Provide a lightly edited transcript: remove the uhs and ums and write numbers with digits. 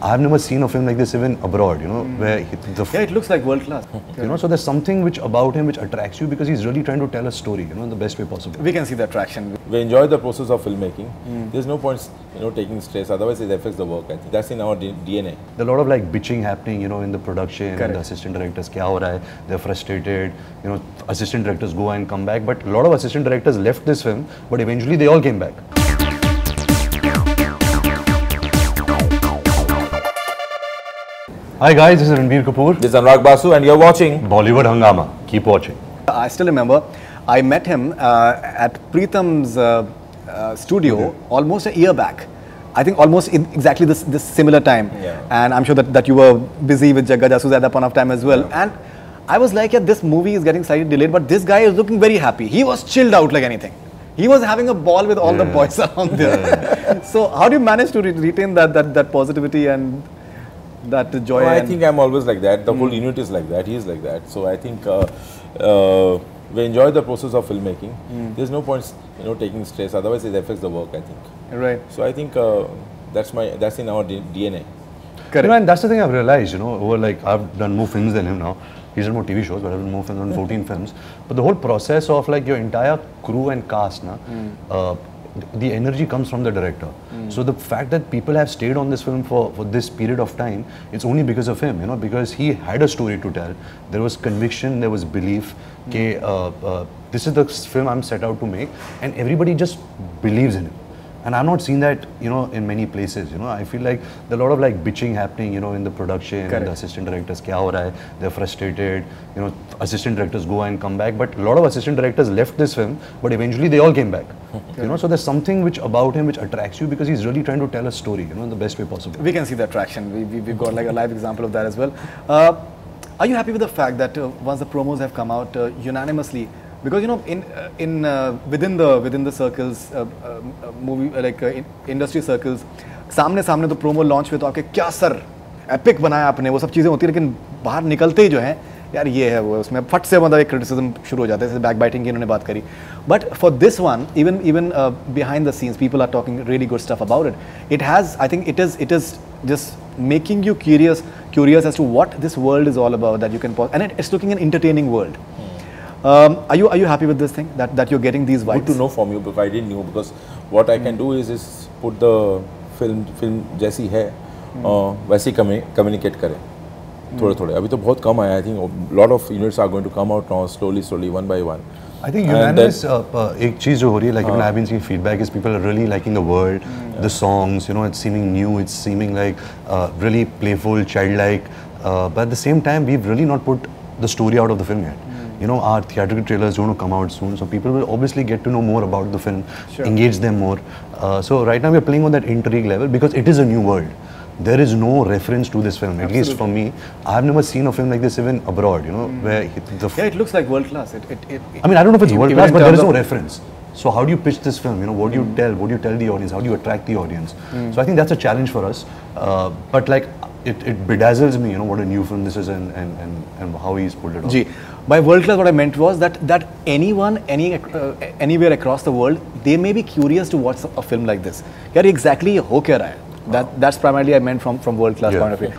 I've never seen a film like this even abroad, you know, where yeah, it looks like world class. You know, so there's something which about him which attracts you because he's really trying to tell a story, you know, in the best way possible. We can see the attraction. We enjoy the process of filmmaking. There's no point, you know, taking stress. Otherwise, it affects the work. I think that's in our DNA. There's a lot of like bitching happening, you know, in the production. And the assistant directors, kya ho raha hai? They're frustrated. You know, assistant directors go and come back. But a lot of assistant directors left this film, but eventually they all came back. Hi guys, this is Ranbir Kapoor. This is Anurag Basu and you're watching Bollywood Hungama. Keep watching. I still remember, I met him at Preetham's studio almost a year back. I think almost in exactly this similar time. Yeah. And I'm sure that you were busy with Jagga Jasoos at that point of time as well. Yeah. And I was like, yeah, this movie is getting slightly delayed, but this guy is looking very happy. He was chilled out like anything. He was having a ball with all the boys around there. So how do you manage to retain that positivity and that joy? No, I think I'm always like that. The whole unit is like that. He is like that. So I think we enjoy the process of filmmaking. There's no point, you know, taking stress. Otherwise, it affects the work. I think. Right. So I think that's in our DNA. Correct. You know, and that's the thing I've realized. You know, over like I've done more films than him now. He's done more TV shows, but I've done more films, done 14 films. But the whole process of like your entire crew and cast, the energy comes from the director. So the fact that people have stayed on this film for this period of time, it's only because of him, you know, because he had a story to tell. There was conviction, there was belief. This is the film I'm set out to make, and everybody just believes in it. And I've not seen that, you know, in many places. You know, I feel like there's a lot of like bitching happening, you know, in the production. And the assistant directors, kya ho raha hai? They're frustrated. You know, assistant directors go and come back. But a lot of assistant directors left this film, but eventually they all came back. You know, so there's something which about him which attracts you because he's really trying to tell a story, you know, in the best way possible. We can see the attraction. We've got like a live example of that as well. Are you happy with the fact that once the promos have come out unanimously? Because you know, within the circles, industry circles, सामने तो promo launch में तो आपके क्या sir epic बनाया आपने वो सब चीजें होती है लेकिन बाहर निकलते ही जो हैं यार ये है वो उसमें फट से मतलब एक criticism शुरू हो जाता है जैसे backbiting की इन्होंने बात करी. But for this one, even behind the scenes, people are talking really good stuff about it. It has, I think, it is just making you curious as to what this world is all about that you can and it's looking an entertaining world. Are you happy with this thing that you're getting these vibes? Good to know from you because I didn't know, because what I can do is put the film जैसी है वैसे communicate करें थोड़े अभी तो बहुत कम आया. I think a lot of units are going to come out now slowly one by one. I think unanimous एक चीज़ जो हो रही है, like even I've been seeing feedback is people are really liking the world, the songs, you know, it's seeming new, it's seeming like really playful, childlike, but at the same time we've really not put the story out of the film yet. You know, our theatrical trailers are going to come out soon, so people will obviously get to know more about the film, engage them more. So right now we're playing on that intrigue level because it is a new world. There is no reference to this film, at least for me. I've never seen a film like this even abroad, you know, where it looks like world class. I mean, I don't know if it's world class, but there is no reference. So how do you pitch this film? You know, what do you tell? What do you tell the audience? How do you attract the audience? So I think that's a challenge for us. But like, it bedazzles me, you know, what a new film this is and how he's pulled it off. Gee, by world class, what I meant was that anyone, anywhere across the world, they may be curious to watch a film like this. Yeah, exactly, ho kya raha hai? That's primarily I meant from world class point of view.